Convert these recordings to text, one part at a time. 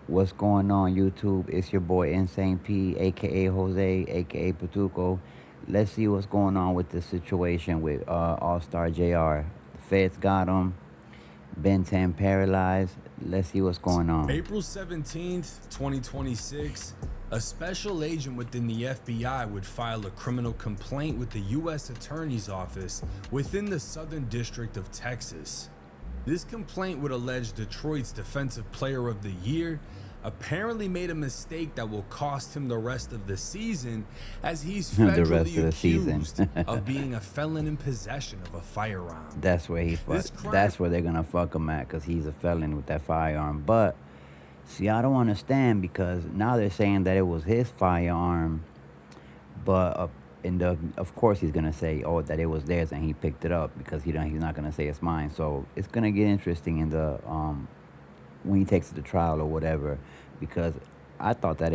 What's going on, YouTube? It's your boy Insane P, aka Jose, aka Patuco. Let's see what's going on with the situation with AllStar JR. The feds got him. Ben10 paralyzed. Let's see what's going on. April 17th, 2026, a special agent within the FBI would file a criminal complaint with the U.S. Attorney's Office within the Southern District of Texas. This complaint would allege Detroit's Defensive Player of the Year apparently made a mistake that will cost him the rest of the season, as he's The rest federally of the season. accused of being a felon in possession of a firearm. That's where that's where they're gonna fuck him at, cause he's a felon with that firearm. But see, I don't understand because now they're saying that it was his firearm, but of course he's gonna say, oh, that it was theirs and he picked it up because he's not gonna say it's mine. So it's gonna get interesting in the when he takes it to trial or whatever, because I thought that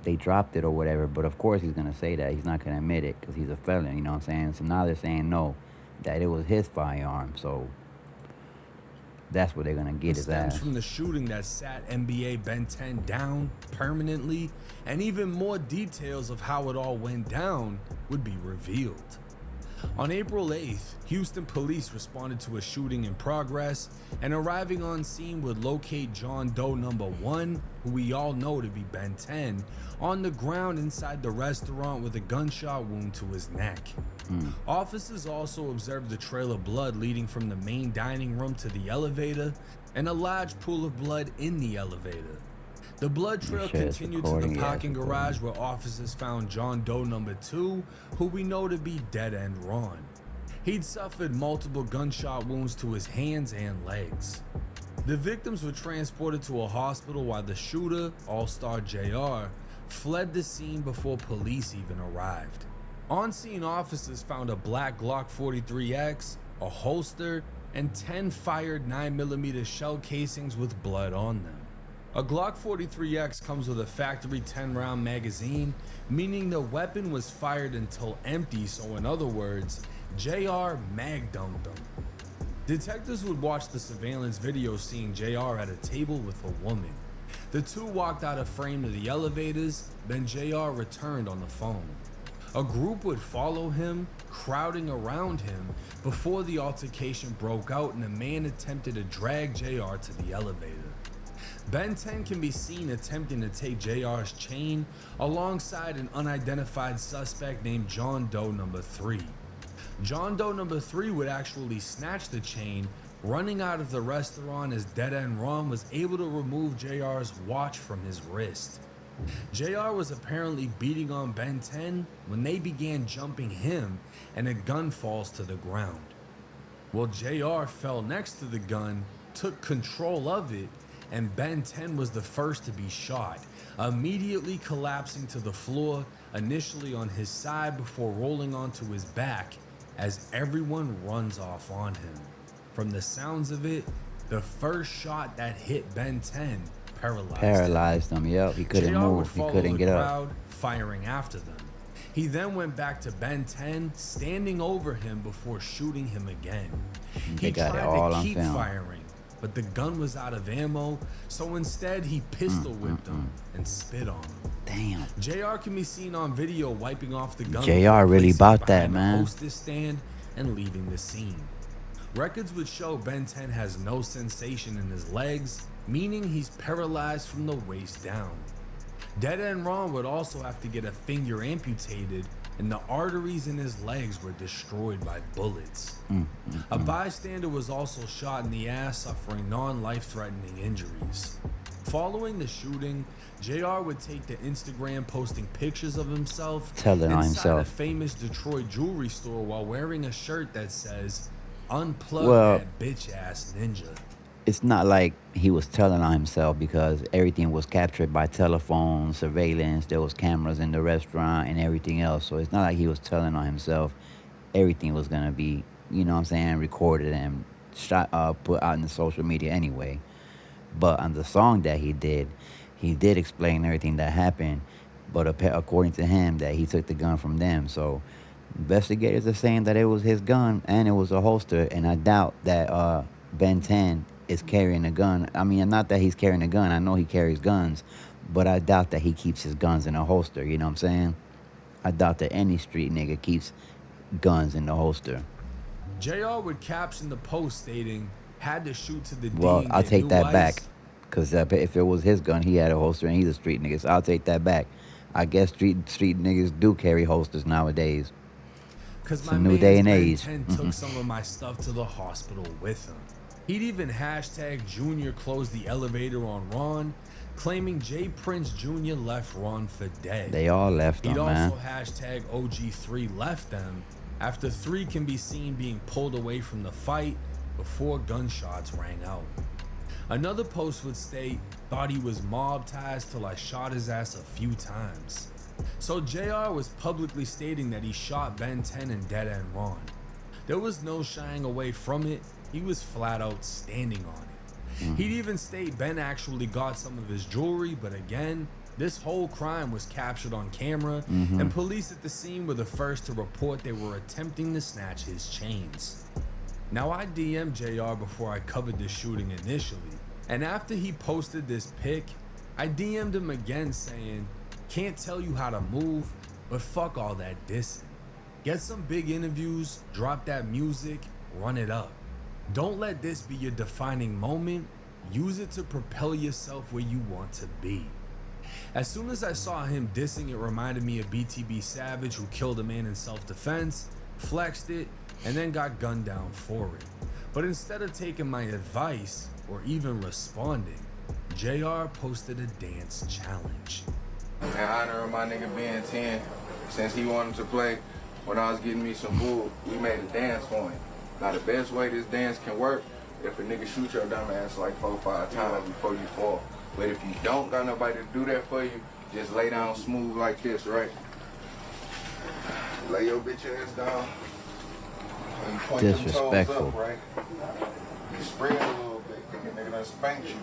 they dropped it or whatever, but of course he's gonna say that he's not gonna admit it because he's a felon. You know what I'm saying? So now they're saying no, that it was his firearm. So that's what they're gonna get his stems ass. from the shooting that sat NBA Ben10 down permanently, and even more details of how it all went down would be revealed. On April 8th, Houston police responded to a shooting in progress, and arriving on scene would locate John Doe number 1, who we all know to be Ben10, on the ground inside the restaurant with a gunshot wound to his neck. Officers also observed a trail of blood leading from the main dining room to the elevator, and a large pool of blood in the elevator. The blood trail continued to the parking garage, where officers found John Doe number 2, who we know to be Dead End Ron. He'd suffered multiple gunshot wounds to his hands and legs. The victims were transported to a hospital while the shooter, AllStar JR, fled the scene before police even arrived. On-scene officers found a black Glock 43X, a holster, and 10 fired 9mm shell casings with blood on them. A Glock 43X comes with a factory 10-round magazine, meaning the weapon was fired until empty, so in other words, JR mag-dumped him. Detectives would watch the surveillance video seeing JR at a table with a woman. The two walked out of frame to the elevators, then JR returned on the phone. A group would follow him, crowding around him, before the altercation broke out and a man attempted to drag JR to the elevator. Ben10 can be seen attempting to take JR's chain alongside an unidentified suspect named John Doe number 3. John Doe number 3 would actually snatch the chain, running out of the restaurant as Dead End Ron was able to remove JR's watch from his wrist. JR was apparently beating on Ben10 when they began jumping him, and a gun falls to the ground. Well, JR fell next to the gun, took control of it, and Ben10 was the first to be shot, immediately collapsing to the floor, initially on his side before rolling onto his back as everyone runs off on him. From the sounds of it, the first shot that hit Ben10 paralyzed him. Yep, he couldn't move. He couldn't get up. Firing after them. He then went back to Ben10, standing over him before shooting him again. He tried to keep firing, but the gun was out of ammo, so instead he pistol whipped him and spit on him. Damn. JR can be seen on video wiping off the gun. JR really about that, man. Hostess stand and leaving the scene. Records would show Ben10 has no sensation in his legs, meaning he's paralyzed from the waist down. Dead End Ron would also have to get a finger amputated, and the arteries in his legs were destroyed by bullets. A bystander was also shot in the ass, suffering non-life-threatening injuries. Following the shooting, JR would take to Instagram, posting pictures of himself inside a famous Detroit jewelry store while wearing a shirt that says, "Unplug that bitch-ass ninja." It's not like he was telling on himself, because everything was captured by telephone surveillance. There was cameras in the restaurant and everything else. So it's not like he was telling on himself. Everything was going to be, you know what I'm saying, recorded and put out in the social media anyway. But on the song that he did explain everything that happened. But according to him, that he took the gun from them. So investigators are saying that it was his gun and it was a holster. And I doubt that Ben10 is carrying a gun. I mean, not that he's carrying a gun. I know he carries guns, but I doubt that he keeps his guns in a holster. You know what I'm saying? I doubt that any street nigga keeps guns in the holster. JR would caption the post stating, "Had to shoot to the D Well, and I'll get take new that back. ice." Because if it was his gun, he had a holster and he's a street nigga. So I'll take that back. I guess street niggas do carry holsters nowadays. Cause It's my a new man's day and age. Ben10 took some of my stuff to the hospital with him. He'd even hashtag Junior closed the elevator on Ron, claiming Jay Prince Jr. left Ron for dead. They all left He'd him, man. also hashtag OG3 left them after 3 can be seen being pulled away from the fight before gunshots rang out. Another post would state, "Thought he was mob-tized till I shot his ass a few times." So JR was publicly stating that he shot Ben10 and Dead End Ron. There was no shying away from it. He was flat out standing on it. He'd even state Ben actually got some of his jewelry, but again, this whole crime was captured on camera, and police at the scene were the first to report they were attempting to snatch his chains. Now, I DM'd JR before I covered this shooting initially, and after he posted this pic, I DM'd him again saying, "Can't tell you how to move, but fuck all that dissing. Get some big interviews, drop that music, run it up. Don't let this be your defining moment. Use it to propel yourself where you want to be." As soon as I saw him dissing, it reminded me of BTB Savage, who killed a man in self-defense, flexed it, and then got gunned down for it. But instead of taking my advice or even responding, JR posted a dance challenge. In honor of my nigga Ben10, since he wanted to play when I was getting me some bull, we made a dance for him. Now the best way this dance can work, if a nigga shoot your dumb ass like 4 or 5 times before you fall. But if you don't got nobody to do that for you, just lay down smooth like this, right? Lay your bitch ass down. And you point them toes Disrespectful. up, right? You spread a little bit, nigga done spanked you.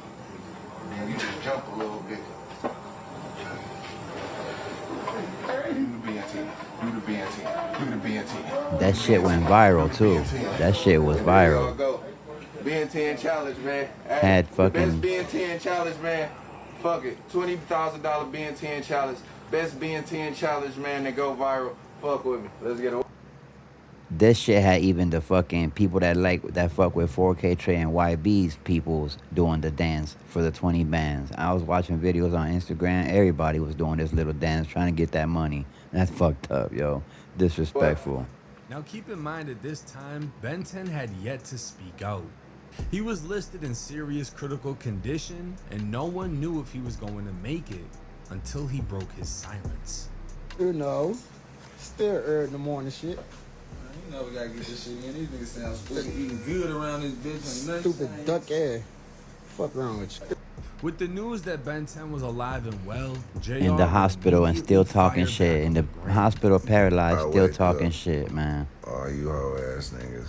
And you just jump a little bit. You the BNT. You the BNT. You the BNT. That shit went viral too. That shit was viral. Go. Ben10 challenge, man. Had The fucking- best Ben10 challenge, man. Fuck it. $20,000 Ben10 challenge. Best Ben10 challenge, man, that go viral. Fuck with me. Let's get it. This shit had even the fucking people that fuck with 4K Trey and YB's peoples doing the dance for the 20 bands. I was watching videos on Instagram. Everybody was doing this little dance trying to get that money. That's fucked up, yo. Disrespectful. Now keep in mind at this time, Ben10 had yet to speak out. He was listed in serious critical condition, and no one knew if he was going to make it until he broke his silence. Who knows? Still early in the morning shit. You know we gotta get this shit in. These niggas sound stupid. Eating good around this bitch and Stupid duck ass. Fuck wrong with you? With the news that Ben10 was alive and well, JR In the hospital and still immediately talking fired shit. back In on the gram. hospital paralyzed, I still wake talking up. shit, man. All you hoe ass niggas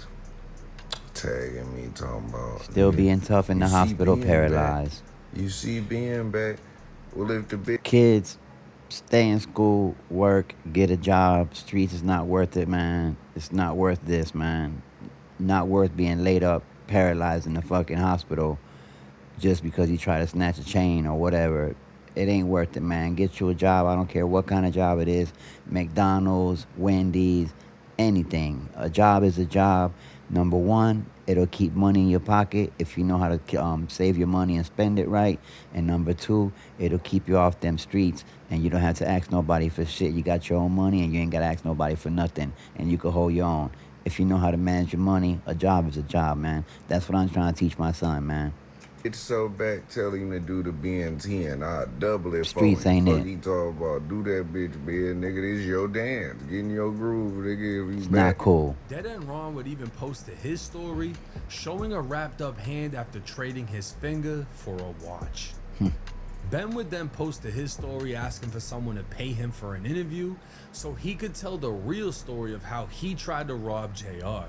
tagging me, talking about Still being tough in the you see hospital being paralyzed. Back. You see being back. Well, if the bitch Kids, stay in school, work, get a job. Streets is not worth it, man. It's not worth this, man. Not worth being laid up, paralyzed in the fucking hospital just because you try to snatch a chain or whatever. It ain't worth it, man. Get you a job. I don't care what kind of job it is. McDonald's, Wendy's, anything. A job is a job. Number one, it'll keep money in your pocket if you know how to save your money and spend it right. And number two, it'll keep you off them streets and you don't have to ask nobody for shit. You got your own money and you ain't got to ask nobody for nothing. And you can hold your own. If you know how to manage your money, a job is a job, man. That's what I'm trying to teach my son, man. it's so back, tell him to do the Ben10. I double it Streets for him. ain't Fuck it. he talk about, do that bitch, Ben. Nigga, this your dance. Get in your groove, nigga, if you It's back. not cool. Dead End Ron would even post to his story showing a wrapped up hand after trading his finger for a watch. Ben would then post to his story asking for someone to pay him for an interview so he could tell the real story of how he tried to rob JR.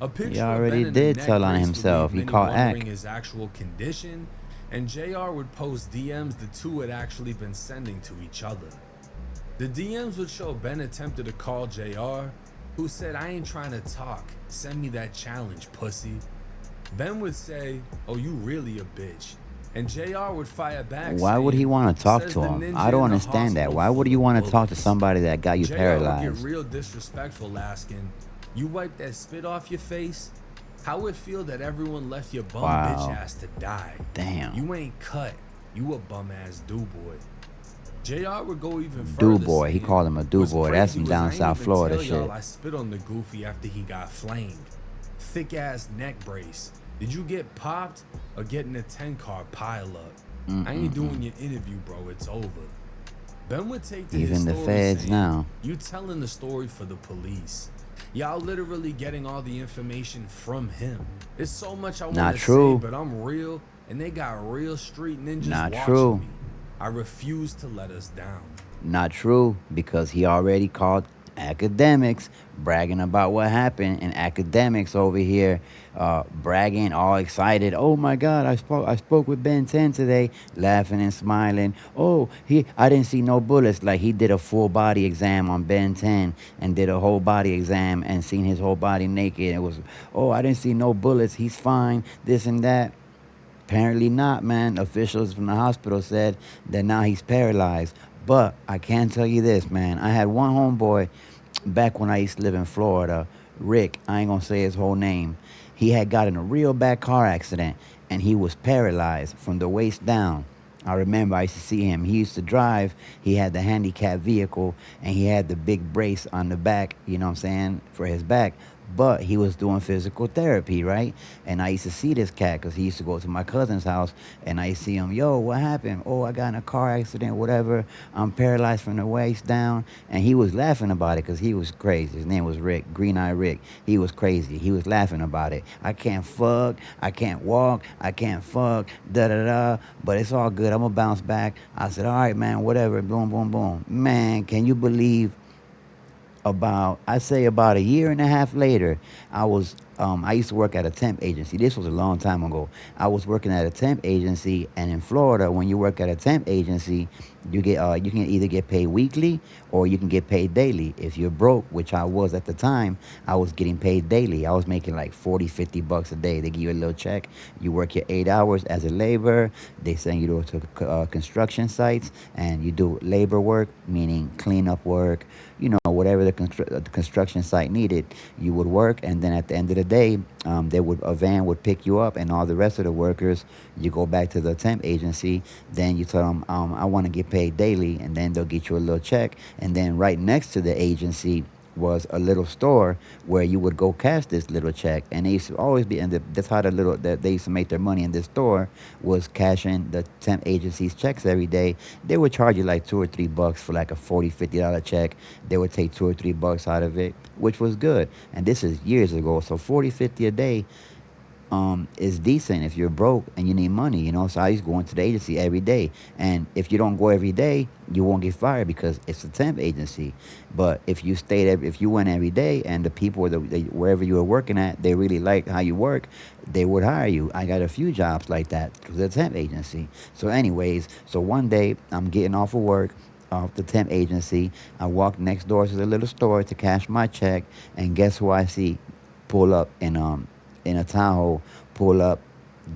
A picture He of already Ben in the did neck tell on brace would himself. leave He many caught wondering Ack. his actual condition, and JR would post DMs the two had actually been sending to each other. The DMs would show Ben attempted to call JR, who said, "I ain't trying to talk. Send me that challenge, pussy." Ben would say, "Oh, you really a bitch." And JR would fire back Why would he saying, want to talk "Says to the him? ninja I don't in the understand that. hospital Why would full you of want to talk to bullets." somebody that got you JR would get paralyzed? real disrespectful, asking, "You wipe that spit off your face? How would it feel that everyone left your bum bitch Wow. ass to die? Damn. You ain't cut. You a bum ass do boy." JR would go even Do further, boy. He saying, called him a do "What's boy. That's crazy some was down I ain't South even Florida tell y'all shit. I spit on the goofy after he got flamed. Thick ass neck brace. Did you get popped or get in a 10 car pile up? I ain't doing your interview, bro. It's over." Ben would take to He's his in the story feds saying, now. "You telling the story for the police. Y'all literally getting all the information from him. It's so much I want Not to say, true. but I'm real, and they got real street ninjas Not watching true. me. I refuse to let us down." Not true, because he already called academics bragging about what happened, and academics over here bragging, all excited. Oh my God, I spoke with Ben10 today, laughing and smiling. Oh, I didn't see no bullets. Like, he did a full body exam on Ben10 and did a whole body exam and seen his whole body naked. It was, oh, I didn't see no bullets. He's fine. This and that. Apparently not, man. Officials from the hospital said that now he's paralyzed. But I can tell you this, man. I had one homeboy back when I used to live in Florida, Rick. I ain't gonna say his whole name. He had got in a real bad car accident and he was paralyzed from the waist down. I remember I used to see him. He used to drive. He had the handicapped vehicle and he had the big brace on the back, you know what I'm saying, for his back. But he was doing physical therapy, right? And I used to see this cat because he used to go to my cousin's house and I see him, yo, what happened? Oh, I got in a car accident, whatever. I'm paralyzed from the waist down. And he was laughing about it because he was crazy. His name was Rick, Green Eye Rick. He was crazy. He was laughing about it. I can't fuck. I can't walk. I can't fuck. Da da da. But it's all good. I'm going to bounce back. I said, all right, man, whatever. Boom, boom, boom. Man, can you believe about a year and a half later, I used to work at a temp agency. This was a long time ago. I was working at a temp agency, and in Florida, when you work at a temp agency, you can either get paid weekly or you can get paid daily. If you're broke, which I was at the time, I was getting paid daily. I was making like 40, $50 a day. They give you a little check. You work your 8 hours as a laborer. They send you to construction sites and you do labor work, meaning cleanup work, whatever the construction site needed, you would work, and then at the end of the day, a van would pick you up, and all the rest of the workers, you go back to the temp agency. Then you tell them, I want to get paid daily, and then they'll get you a little check. And then right next to the agency was a little store where you would go cash this little check, and they used to always be, and that's how they used to make their money in this store, was cashing the temp agency's checks every day. They would charge you like $2 or $3 for like a $40, $50 check. They would take $2 or $3 out of it, which was good. And this is years ago, so 40, 50 a day is decent if you're broke and you need money. So I used to go into the agency every day, and if you don't go every day, you won't get fired because it's a temp agency. But if you went every day, and the people wherever you were working at, they really liked how you work, they would hire you. I got a few jobs like that because it's a temp agency. So anyways, one day I'm getting off of work, off the temp agency. I walk next door to the little store to cash my check, and guess who I see pull up in a Tahoe, pull up,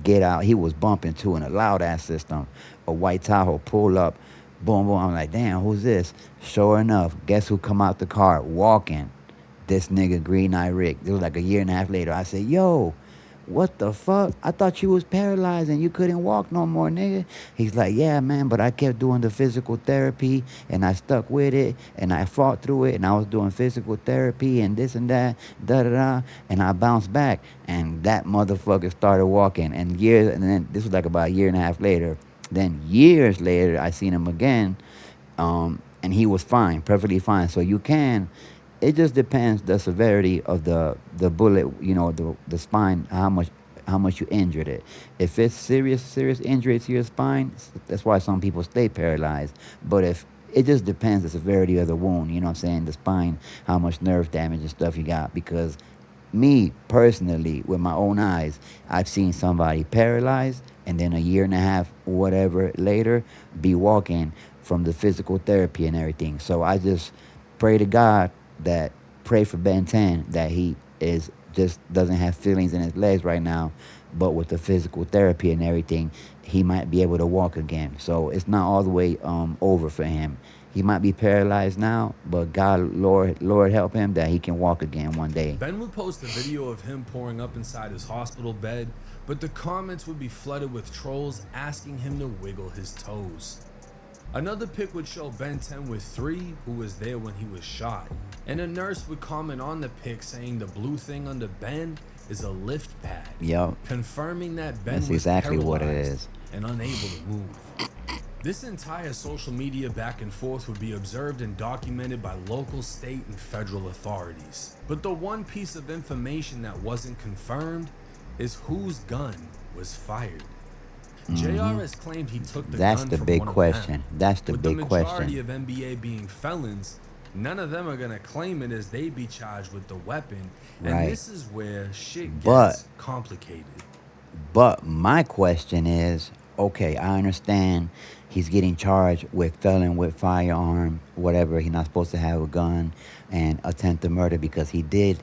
get out. He was bumping too in a loud ass system. A white Tahoe, pull up, boom, boom. I'm like, damn, who's this? Sure enough, guess who come out the car walking? This nigga, Green Eye Rick. It was like a year and a half later. I said, yo, what the fuck? I thought you was paralyzed and you couldn't walk no more, nigga. He's like, yeah, man, but I kept doing the physical therapy and I stuck with it and I fought through it and I was doing physical therapy and this and that, da da da, and I bounced back and that motherfucker started walking. And then this was like about a year and a half later. Then years later, I seen him again, and he was fine, perfectly fine. So it just depends the severity of the bullet, the spine, how much you injured it. If it's serious injury to your spine, that's why some people stay paralyzed. But if it just depends the severity of the wound, you know what I'm saying, the spine, how much nerve damage and stuff you got. Because me personally, with my own eyes, I've seen somebody paralyzed and then a year and a half, whatever, later, be walking from the physical therapy and everything. So I just pray to God pray for Ben10 that he is just doesn't have feelings in his legs right now, but with the physical therapy and everything, he might be able to walk again. So it's not all the way over for him. He might be paralyzed now, but God, Lord help him that he can walk again one day. Ben would post a video of him pouring up inside his hospital bed, but the comments would be flooded with trolls asking him to wiggle his toes. Another pic would show Ben10 with 3, who was there when he was shot, and a nurse would comment on the pic saying the blue thing under Ben is a lift pad, Yup. confirming that Ben That's was exactly what it paralyzed is. and unable to move. This entire social media back and forth would be observed and documented by local, state, and federal authorities. But the one piece of information that wasn't confirmed is whose gun was fired. JR has claimed he took the That's gun the from big one of question. them. That's the With big the majority question. of NBA being felons, none of them are going to claim it as they be charged with the weapon. And Right. this is where shit But- gets complicated. But my question is, okay, I understand he's getting charged with felon with firearm, whatever. He's not supposed to have a gun, and attempted murder because he did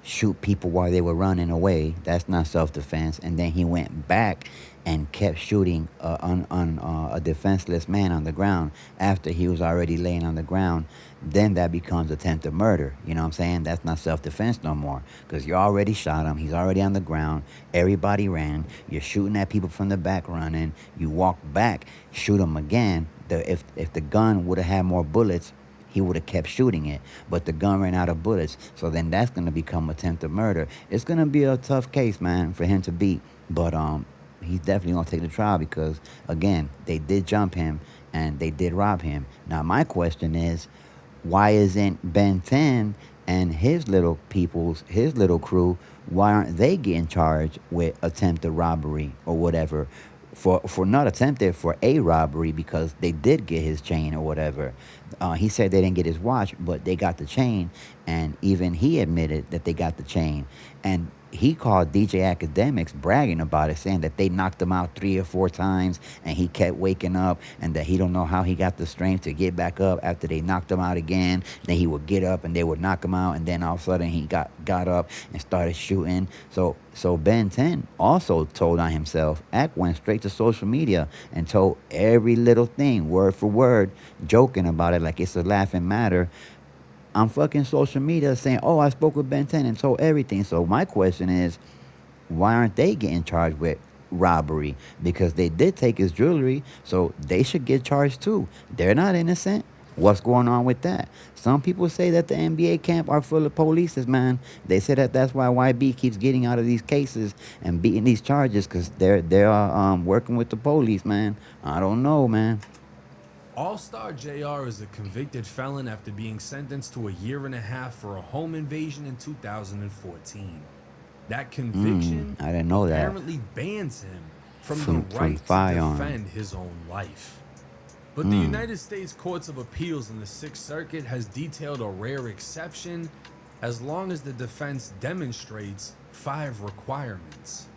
shoot people while they were running away. That's not self-defense. And then he went back and kept shooting a defenseless man on the ground after he was already laying on the ground. Then that becomes attempted murder. You know what I'm saying? That's not self-defense no more, because you already shot him. He's already on the ground. Everybody ran. You're shooting at people from the back running. You walk back, shoot him again. If the gun would have had more bullets, he would have kept shooting it, but the gun ran out of bullets. So then that's going to become attempted murder. It's going to be a tough case, man, for him to beat. But he's definitely going to take the trial because, again, they did jump him and they did rob him. Now, my question is, why isn't Ben10 and his little peoples, his little crew, why aren't they getting charged with attempted robbery or whatever? For not attempted, for a robbery, because they did get his chain or whatever. He said they didn't get his watch, but they got the chain, and even he admitted that they got the chain. And he called DJ Academics bragging about it, saying that they knocked him out 3 or 4 times, and he kept waking up, and that he don't know how he got the strength to get back up after they knocked him out again. Then he would get up, and they would knock him out, and then all of a sudden he got up and started shooting. So Ben10 also told on himself. Ack went straight to social media and told every little thing, word for word, joking about it like it's a laughing matter. On fucking social media saying, oh, I spoke with Ben10 and told everything. So my question is, why aren't they getting charged with robbery? Because they did take his jewelry, so they should get charged too. They're not innocent. What's going on with that? Some people say that the NBA camp are full of police, man. They say that that's why YB keeps getting out of these cases and beating these charges, because they're working with the police, man. I don't know, man. AllStar JR is a convicted felon after being sentenced to a 1.5 years for a home invasion in 2014. That conviction I didn't know that. apparently bans him from the From right to firearm. defend his own life. But the United States Courts of Appeals in the Sixth Circuit has detailed a rare exception as long as the defense demonstrates 5 requirements.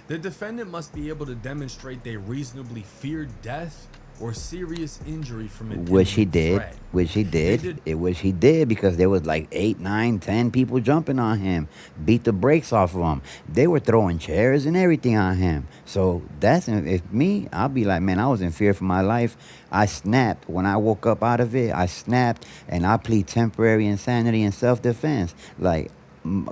The defendant must be able to demonstrate they reasonably feared death or serious injury from an Which he imminent did. threat. Which he They did. Which he did, because there was like 8, 9, 10 people jumping on him, beat the brakes off of him. They were throwing chairs and everything on him. So that's, if me, I'll be like, man, I was in fear for my life. I snapped when I woke up out of it. I snapped, and I plead temporary insanity and self-defense. Like,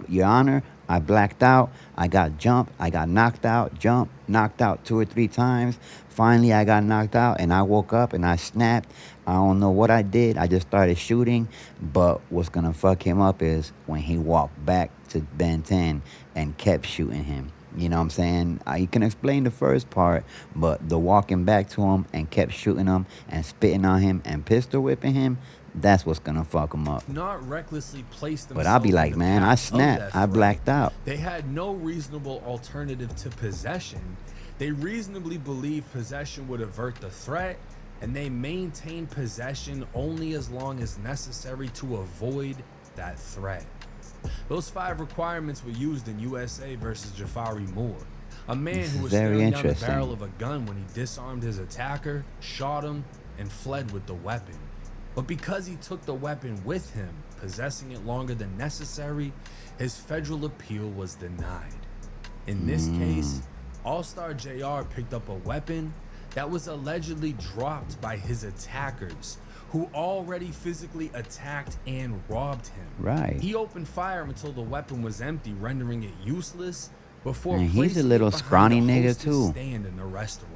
Your Honor, I blacked out. I got jumped. I got knocked out, jumped, knocked out 2 or 3 times. Finally, I got knocked out, and I woke up, and I snapped. I don't know what I did. I just started shooting. But what's going to fuck him up is when he walked back to Ben10 and kept shooting him. You know what I'm saying? You can explain the first part, but the walking back to him and kept shooting him and spitting on him and pistol whipping him, that's what's going to fuck him up. Not recklessly place themselves But I'll be in like, the man, I path of snapped. that I threat. blacked out. They had no reasonable alternative to possession. They reasonably believed possession would avert the threat, and they maintained possession only as long as necessary to avoid that threat. Those 5 requirements were used in USA versus Jafari Moore, a man who was Very staring down the interesting. barrel of a gun when he disarmed his attacker, shot him, and fled with the weapon. But because he took the weapon with him, possessing it longer than necessary, his federal appeal was denied. In this case, AllStar JR picked up a weapon that was allegedly dropped by his attackers, who already physically attacked and robbed him. Right. He opened fire until the weapon was empty, rendering it useless before And he's placing a little it behind scrawny the nigga, hostess too. stand in the restaurant.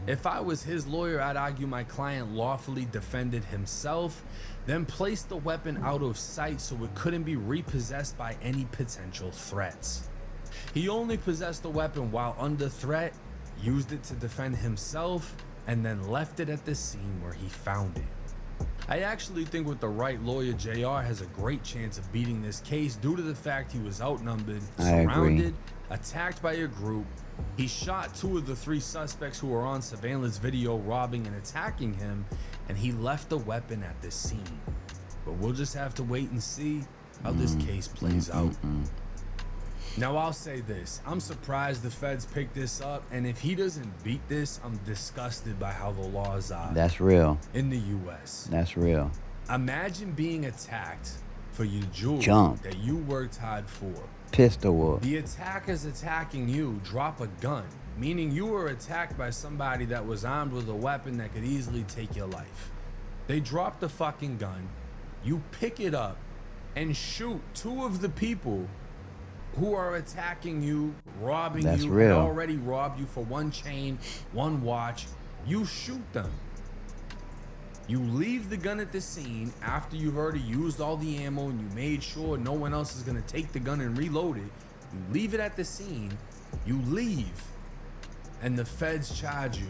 If I was his lawyer, I'd argue my client lawfully defended himself, then placed the weapon out of sight so it couldn't be repossessed by any potential threats. He only possessed the weapon while under threat, used it to defend himself, and then left it at the scene where he found it. I actually think with the right lawyer, JR has a great chance of beating this case due to the fact he was outnumbered, I agree. surrounded, attacked by a group. He shot 2 of the 3 suspects who were on surveillance video robbing and attacking him, and he left the weapon at the scene. But we'll just have to wait and see how this case plays out. Now, I'll say this. I'm surprised the feds picked this up, and if he doesn't beat this, I'm disgusted by how the laws are That's real. in the U.S. That's real. Imagine being attacked for your jewelry Jump. that you worked hard for. Pistol whoop. The attackers attacking you drop a gun, meaning you were attacked by somebody that was armed with a weapon that could easily take your life. They drop the fucking gun, you pick it up, and shoot 2 of the people who are attacking you, robbing That's you, real. and already robbed you for 1 chain, 1 watch. You shoot them. You leave the gun at the scene after you've already used all the ammo and you made sure no one else is gonna take the gun and reload it. You leave it at the scene, you leave, and the feds charge you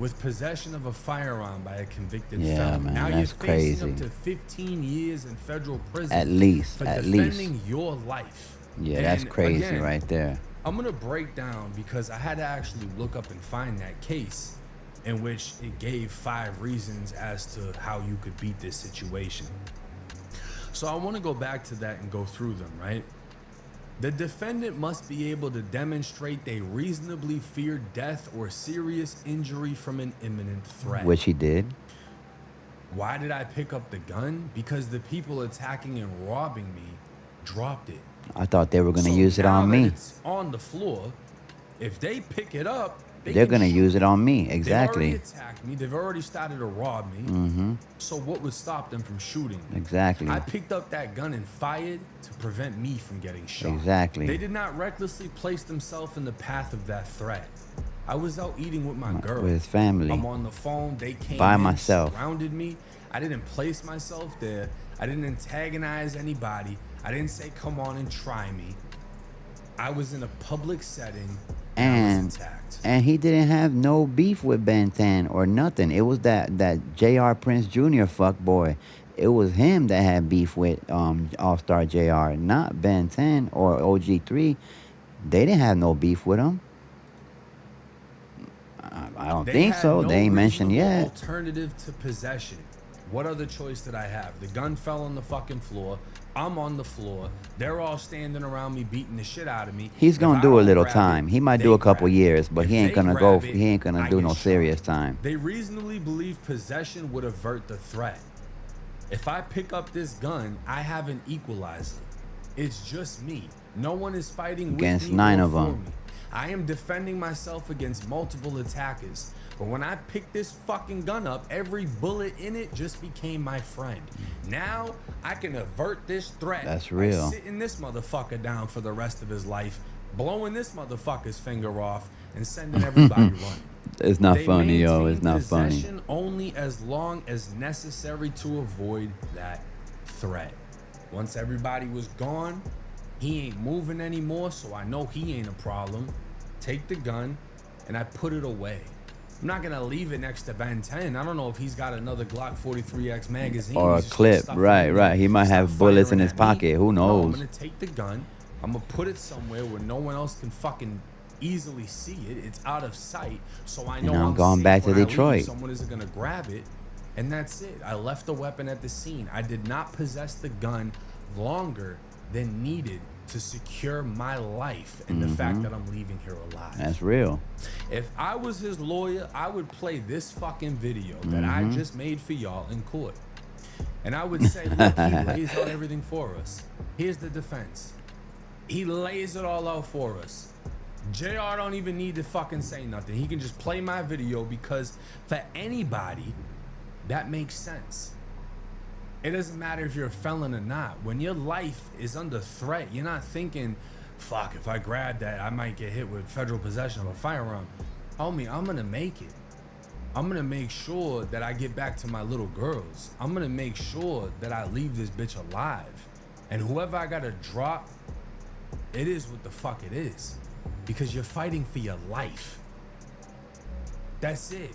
with possession of a firearm by a convicted Yeah, felon. man, Now that's you're facing crazy. up to 15 years in federal prison At least, for at least. defending your life. Yeah, that's And crazy again, right there. I'm gonna break down because I had to actually look up and find that case in which it gave 5 reasons as to how you could beat this situation. So I want to go back to that and go through them, right? The defendant must be able to demonstrate they reasonably fear death or serious injury from an imminent threat. Which he did. Why did I pick up the gun? Because the people attacking and robbing me dropped it. I thought they were going to So use it now on that me. It's on the floor. If they pick it up, They're going to shoot. use it on me. They've Exactly. already attacked me. They've already started to rob me. So what would stop them from shooting me? Exactly. I picked up that gun and fired to prevent me from getting shot. Exactly. They did not recklessly place themselves in the path of that threat. I was out eating with my girl. with his family. I'm on the phone. They came By in, myself. surrounded me. I didn't place myself there. I didn't antagonize anybody. I didn't say, come on and try me. I was in a public setting and I was attacked. And he didn't have no beef with Ben10 or nothing. It was that J.R. Prince Jr. fuck boy. It was him that had beef with AllStar JR, not Ben10 or OG3. They didn't have no beef with him. I don't think had so. no They ain't mentioned reasonable yet. Alternative to possession. What other choice did I have? The gun fell on the fucking floor. I'm on the floor. They're all standing around me, beating the shit out of me. He's gonna If I do a don't little grab time. it, He might they do a couple grab it. years, but If he ain't they gonna grab go. it, He ain't gonna I do get no shot. serious time. They reasonably believe possession would avert the threat. If I pick up this gun, I have an equalizer. It's just me. No one is fighting Against with me 9 or of for them. me. I am defending myself against multiple attackers. But when I picked this fucking gun up, every bullet in it just became my friend. Now I can avert this threat. That's by real. sitting this motherfucker down for the rest of his life, blowing this motherfucker's finger off, and sending everybody running. It's not They funny, yo. maintain It's not funny. possession only as long as necessary to avoid that threat. Once everybody was gone, he ain't moving anymore, so I know he ain't a problem. Take the gun, and I put it away. I'm not gonna leave it next to Ben10. I don't know if he's got another Glock 43X magazine Or a He's just clip. gonna stop Right, firing right. at- He might stop have bullets in firing his at me. pocket. Who No, I'm knows? gonna take the gun. I'm gonna put it somewhere where no one else can fucking easily see it. It's out of sight, so I know I'm going safe back to when I leave. Detroit. Someone isn't gonna grab it, and that's it. I left the weapon at the scene. I did not possess the gun longer than needed to secure my life and the fact that I'm leaving here alive. That's real. If I was his lawyer, I would play this fucking video that I just made for y'all in court. And I would say, look, he lays out everything for us. Here's the defense. He lays it all out for us. JR don't even need to fucking say nothing. He can just play my video because for anybody, that makes sense. It doesn't matter if you're a felon or not. When your life is under threat, you're not thinking, fuck, if I grab that, I might get hit with federal possession of a firearm. Homie, I'm gonna make it. I'm gonna make sure that I get back to my little girls. I'm gonna make sure that I leave this bitch alive. And whoever I gotta drop, it is what the fuck it is. Because you're fighting for your life. That's it.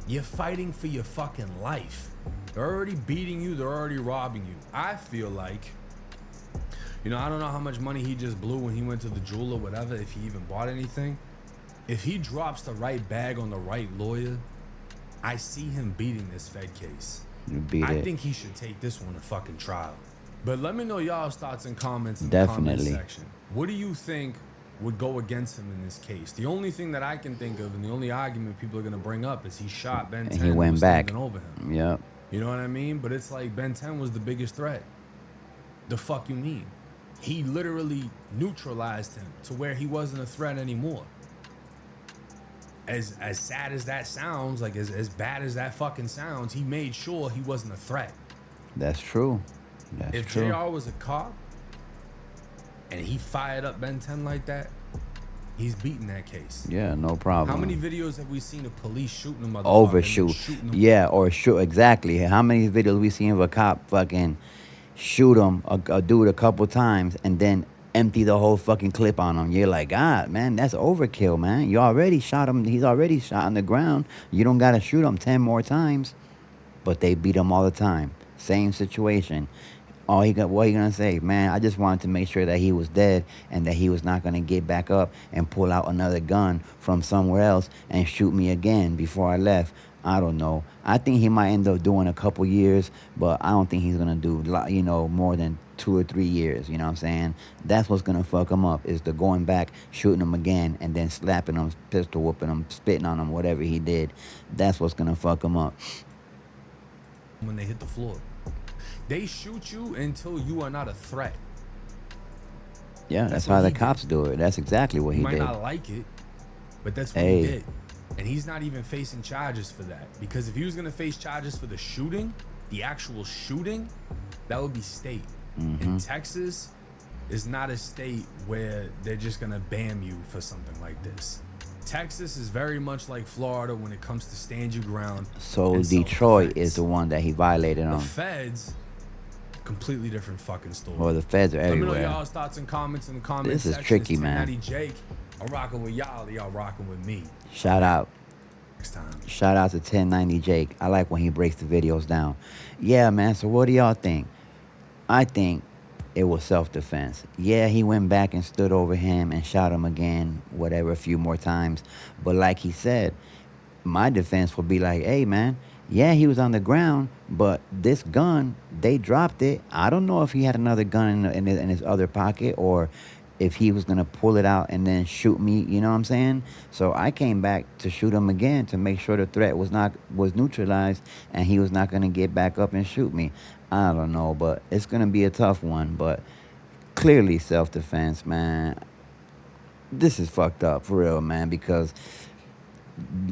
You're fighting for your fucking life. They're already beating you, they're already robbing you. I feel like, you know, I don't know how much money he just blew when he went to the jeweler or whatever, if he even bought anything. If he drops the right bag on the right lawyer, I see him beating this Fed case. I think he should take this one to fucking trial. But let me know y'all's thoughts and comments in the comment section. What do you think would go against him in this case? The only thing that I can think of and the only argument people are going to bring up is he shot Ben10 and he went back over him. Yep. You know what I mean? But it's like Ben10 was the biggest threat. The fuck you mean? He literally neutralized him to where he wasn't a threat anymore. As sad as that sounds, like as bad as that fucking sounds, he made sure he wasn't a threat. That's true. If JR was a cop and he fired up Ben10 like that, he's beating that case. Yeah, no problem. How many videos have we seen of police shooting a motherfucker? Overshoot. Yeah, or shoot. Exactly. How many videos we seen of a cop fucking shoot him, a dude a couple times, and then empty the whole fucking clip on him? You're like, God, man, that's overkill, man. You already shot him. He's already shot on the ground. You don't got to shoot him 10 more times. But they beat him all the time. Same situation. What are you gonna say? Man, I just wanted to make sure that he was dead and that he was not gonna get back up and pull out another gun from somewhere else and shoot me again before I left. I don't know. I think he might end up doing a couple years, but I don't think he's gonna do, you know, more than 2 or 3 years. You know what I'm saying? That's what's gonna fuck him up, is the going back, shooting him again, and then slapping him, pistol whooping him, spitting on him, whatever he did. That's what's gonna fuck him up. When they hit the floor, they shoot you until you are not a threat. Yeah, that's how the cops do it. That's exactly what he did. You might not like it, but that's what he did. And he's not even facing charges for that. Because if he was going to face charges for the shooting, the actual shooting, that would be state. And Texas is not a state where they're just going to ban you for something like this. Texas is very much like Florida when it comes to stand your ground. So Detroit is the one that he violated on. The feds, completely different fucking story. Well, the feds are everywhere. Let me know y'all's thoughts and comments in the comments section. This is tricky, it's man. Jake. I'm rocking with y'all. Y'all rocking with me. Shout out. Next time. Shout out to 1090 Jake. I like when he breaks the videos down. Yeah, man. So what do y'all think? I think it was self-defense. Yeah, he went back and stood over him and shot him again, whatever, a few more times. But like he said, my defense would be like, hey, man, yeah, he was on the ground, but this gun, they dropped it. I don't know if he had another gun in his other pocket or if he was going to pull it out and then shoot me, you know what I'm saying? So I came back to shoot him again to make sure the threat was neutralized and he was not going to get back up and shoot me. I don't know, but it's going to be a tough one, but clearly self-defense, man. This is fucked up for real, man, because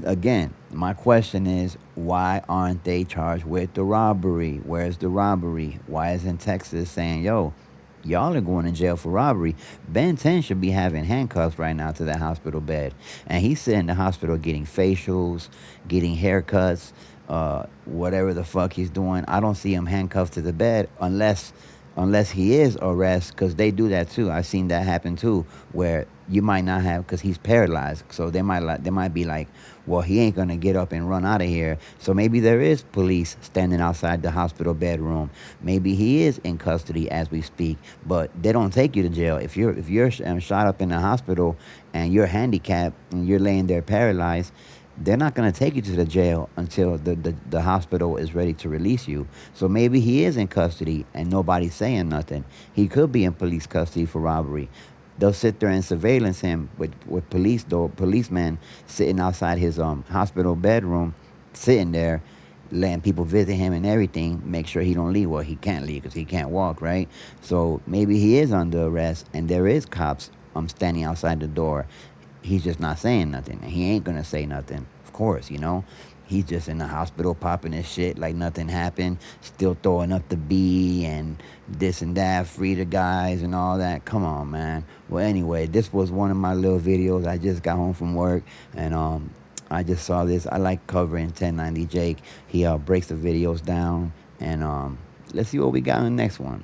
again, my question is, why aren't they charged with the robbery? Where's the robbery? Why isn't Texas saying, yo, y'all are going to jail for robbery? Ben10 should be having handcuffs right now to that hospital bed. And he's sitting in the hospital getting facials, getting haircuts, whatever the fuck he's doing. I don't see him handcuffed to the bed unless he is arrested, because they do that too. I've seen that happen too, where you might not have, because he's paralyzed. So they might be like, well, he ain't gonna get up and run out of here. So maybe there is police standing outside the hospital bedroom. Maybe he is in custody as we speak, but they don't take you to jail. If you're shot up in the hospital and you're handicapped and you're laying there paralyzed, they're not going to take you to the jail until the hospital is ready to release you. So maybe he is in custody and nobody's saying nothing. He could be in police custody for robbery. They'll sit there and surveillance him with policemen sitting outside his hospital bedroom, sitting there, letting people visit him and everything, make sure he don't leave. Well, he can't leave because he can't walk, right? So maybe he is under arrest and there is cops standing outside the door. he's just not saying nothing. And he ain't gonna say nothing, of course, you know. He's just in the hospital popping his shit like nothing happened, still throwing up the B and this and that, free the guys and all that. Come on, man. Well, anyway, this was one of my little videos. I just got home from work and I just saw this. I like covering 1090 Jake. He breaks the videos down and let's see what we got in the next one.